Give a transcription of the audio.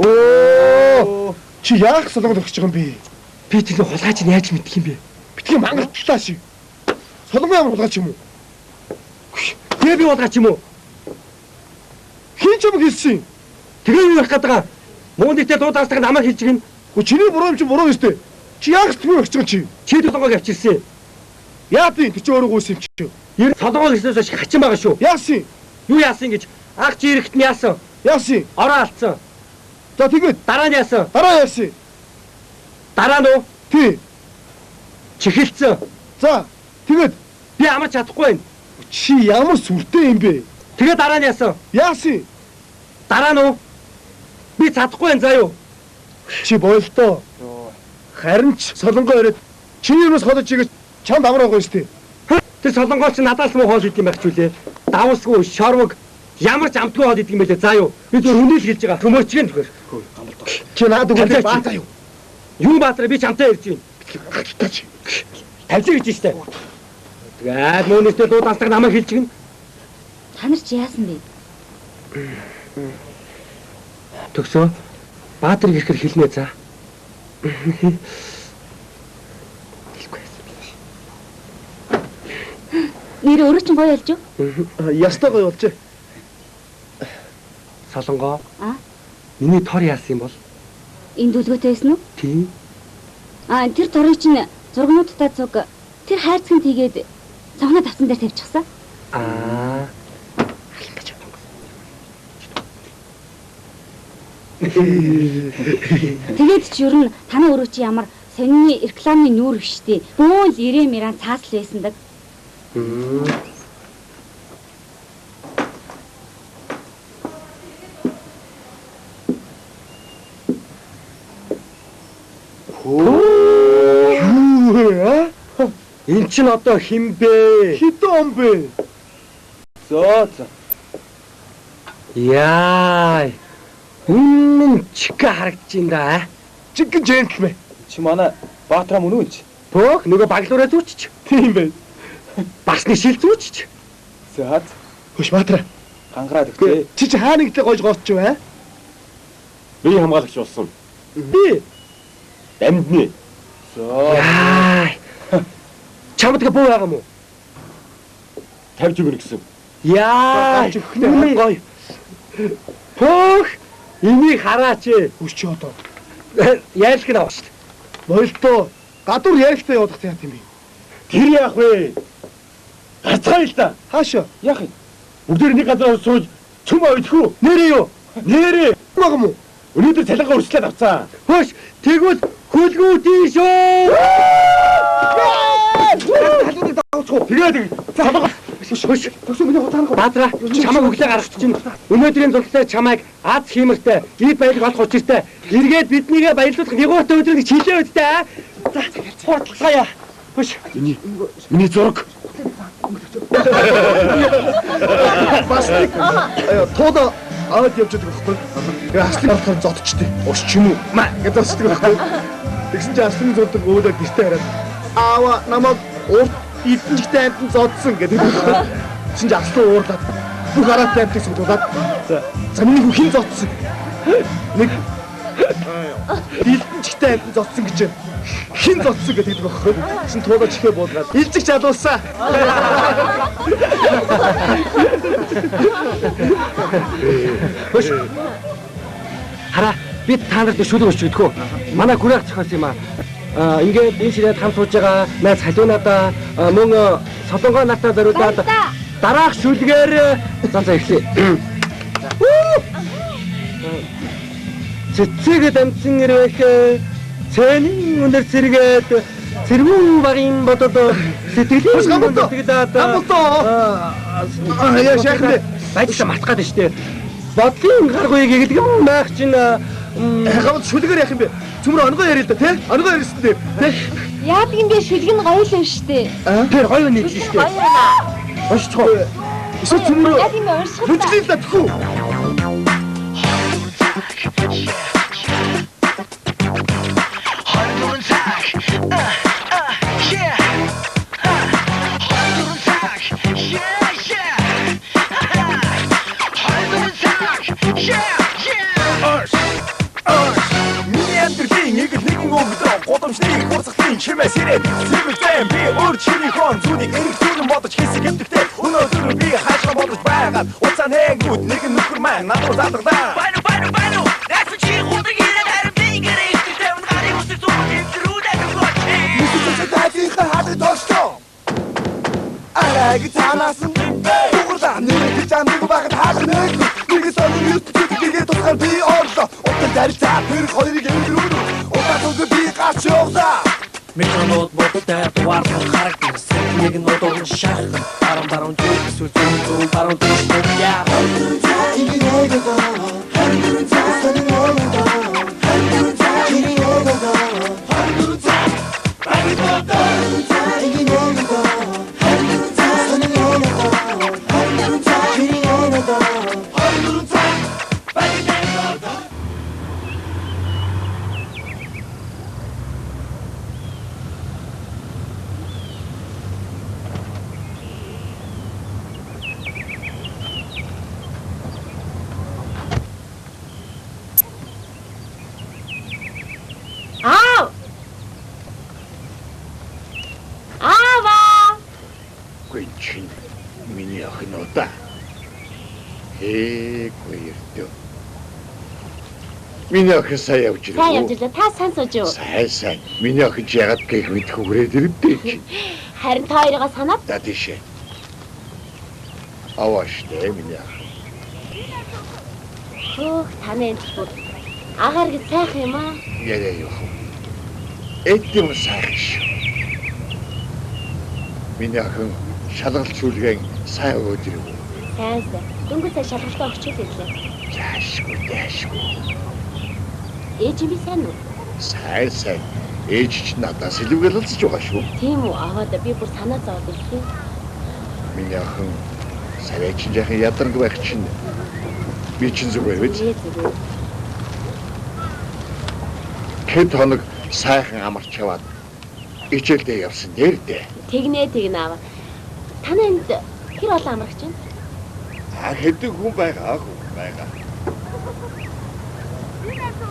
Оо. Чи яах солонгод өгч байгаа юм бэ? Би тэр хулгайч нь яаж мэдэх юм бэ? Битгий мангарталаа шиг. Солонгоо ямар хулгайч юм уу? Тэгээ би хулгайч юм уу? Хин ч юм хэлсэн. Тэгээ юу ярих гэдэг? Муу нэгтэй дуудаасныг намайг хэлж гин. Гү чиний буруу юм чи буруу өстэй. Чи яах тэгмээ өгч байгаа чи? Чи солонгоог авчирсан. Яа би тэр чи өөрөө гүйсэн юм чи. Ер солонгоог хэлснээс хойш хачин байгаа шүү. Яасан? Юу яасан гэж ах чи ирэхт нь яасан? Яасан? Ороо алдсан. За тэгээд Дараа нь яасан? дараа яасан? Дараа нь уу? Тий. Чихэлцэн. За тэгээд Би амарч чадахгүй байна. чи ямар сүртэй юм бэ? Тэгээ дараа нь яасан? Яасан? Дараа нь уу? Би чадахгүй байна заа юу? Чи боёлтоо. Харин ч солонгоо ирээд чиний юунаас холож игээд чамд амар байгаа юм шүү дээ. Тэр солонгоч надаас муу хоол идэм байх ч үлээ. Давсгүй, шорвог, ямар ч амтгүй хоол идэг юм байлээ заа юу? Би зөв хүнэл хэлж байгаа. Төмөрчгэн зүгээр. Чи наад үгүй баатаа юу? Юу баатраа би чамтай ирж байна. Гатаач. Тавьчих гэж штэ. Тэгээд мөнөстэй дуудасныг намайг хэлж гин. Та нар чи яасан бэ? Төгсөө Баатар ирэхээр хэлнэ за. Нэр өөрөө чинь гоё ялж юу? Ястай гоё болжээ. Солонгоо. А? Миний тор яасан юм бол? Энэ дүлгөөтэй байсан уу? Тийм. Тэр торыг чинь зургнуудтай цуг тэр хайрцагт хийгээд цавхнаа тавцан дээр тавьчихсан. Аа. Тэгээд ч ер нь танаа өөрөө чи ямар сонины рекламны нүүр гэжтэй. Бөөн л ирээ миран цаасл байсандаг. Энд чинь одоо хин бэ? Хэдэн он бэ? За. Яа. Чика харагдаж байна да. Чигэн джентльмен. Чи манай Баатар мөн үү? Бөөх нөгөө баглуураа зүүчч. Тийм бай. Басны шил зүүчч. За. Хөш Баатар. Гангараад өгчээ. Чи хаа нэгтэй гойж гоцч вэ? Би хамгаалагч болсон. Би Амьдны. яа. Чамд буу байгаа мó? Тавьж өгнө гэсэн. Яа. Үнэн гоё. Бөөх энийг хараач. Хөш чи одоо. Яалх нь авах шүү дээ. Боёлтоо гадуур ярихтай явах яа тийм бэ? Тэр яах вэ? Гацгаа л да. Хаашаа? Яах юм? Бүгдээр нэг газар сууж цөм ойдхүү. Нэрээ юу? Нэрээ. Баг юм уу? Өнөөдөр цалингаа өрсөлдөд авцаа. Хөш тэгвэл хөлгүү тийшөө. Халуудыг даавцгүй. Тэгээд цалингаа Хөш. Төсөө миний хутаанах. Баатра чамайг өглөө гаргаж чинь. Өнөөдрийн зурагтай чамайг аз хиймэртэй, ий баялаг болох учиртай. Эргээд биднийгээ баярлуулах нэгөөтэй өдөр гэж хэлээ үстэй. За хурдлахая. Хөш. миний зураг. Бас тоо аваад явж байгаа байхгүй. Тэгээ аслын болохоор зодчтой. Ус ч юм уу? Маа гэдэг зодчтой байхгүй. Тэгсэн чинь аслын зоддог өөдөө гэртээ хараад аава намайг урд эдэнчтэй амтан зодсон гэдэг байхгүй. Тэгсэн чинь аслын уурлаад бүх арааттай амтыг судуулаад за миний хин зодсон. Нэг эдэнчтэй амтан зодсон гэж хин зодсон гэдэг байхгүй. Тэгсэн туулаа чихээ буулгаад илжиг залуулсан. Хөш. Хараа бид та нарт шүлэг өчч гэдгүү. Манай гүрэх зохиос юм аа. Ингээд энэ ширээд хамт сууж байгаа найз халуунадаа мөн солонгоо нартай зориулаад дараах шүлгээр за эхлэе. Цэцэгэд амтсан ирэх цэний өнөр сэргээд цэргүүн багын бодод сэтгэлийн гамбалтаа яа шахнэ байцаа мартгаад штэ. Бодлын гаргуйг гэдэг юм байх чинь гамбалт шүлгээр яах юм бэ? Цөмөр онгоо ярил л да тий? Онгоо ярил шүү дээ. Тий? Яадаг юм бэ? Шүлэг нь гоё л юм штэ. Тэр гоё нэг штэ. Ошчоо. Эсвэл цөмөр Яг юм уурсах. хүчлээ л да тхүү. Миний амьдралын нэг өнгөдөө годомжны хурцлын чимээс ирээд сэргэлзэн би өөр чиний хон зүнийг эрг зүрэн бодож хэсэг хэвдэгтэй өнөөдөр би хаашаа бодож байгаад уцаа нээгүүд нэг нөхөр маань надад залгадаа байна that's чи хурдаг ирээд харин би гэрээ ихтэй гарын усыг зүрх рүүдэд өгөөч мисүүч таагийн хаадаг тошто арайг таанаас дугуулаа нэг замыг багт хаалт нэг сонир YouTube-ийг тусгаар би орлоо утга зарцаа тэр хоёрыг эвдрүүн утга би гарч явлаа Микронот боттай дуар характер нэг нотон шах барон зүг барон я Гүнчин миний охин удаа. Гүрдөө. Миний охин сайн явж ирээ. Сайн явж ирлээ. Та сайн сууж юу? Сайн. Миний охин ягаад гэх мэд хүрээд ирдээ чи. Харин та хоёроо санаад За тийшээ. Авааштай миний охин. хөөх таны энэ агаар гэж сайх юм аа. Яриа юу. Эдгэн сайхан шүү. Миний охин шалгалт сүлгэн сайн өгөөд ирв. Сайн. Дөнгөж цаа шалгалтаа өгчөөд ирлээ. Яашгүй. Ээж би сайн уу? Сайн. Ээж ч надаас илүүгээр л зж байгаа шүү. Тийм үү? Аваад би бүр санаа зовоод ирлээ. Миний охин сарайчин жахан ядарг байх чинь би чинь зүгээр биз? Зүгээр. Хэд хоног сайхан амарч яваад ичээлдээ явсан нэр дээ. Тэгнэ аваа. Таны энд хэр олон амрагч байна? Хэдэг хүн байгаа.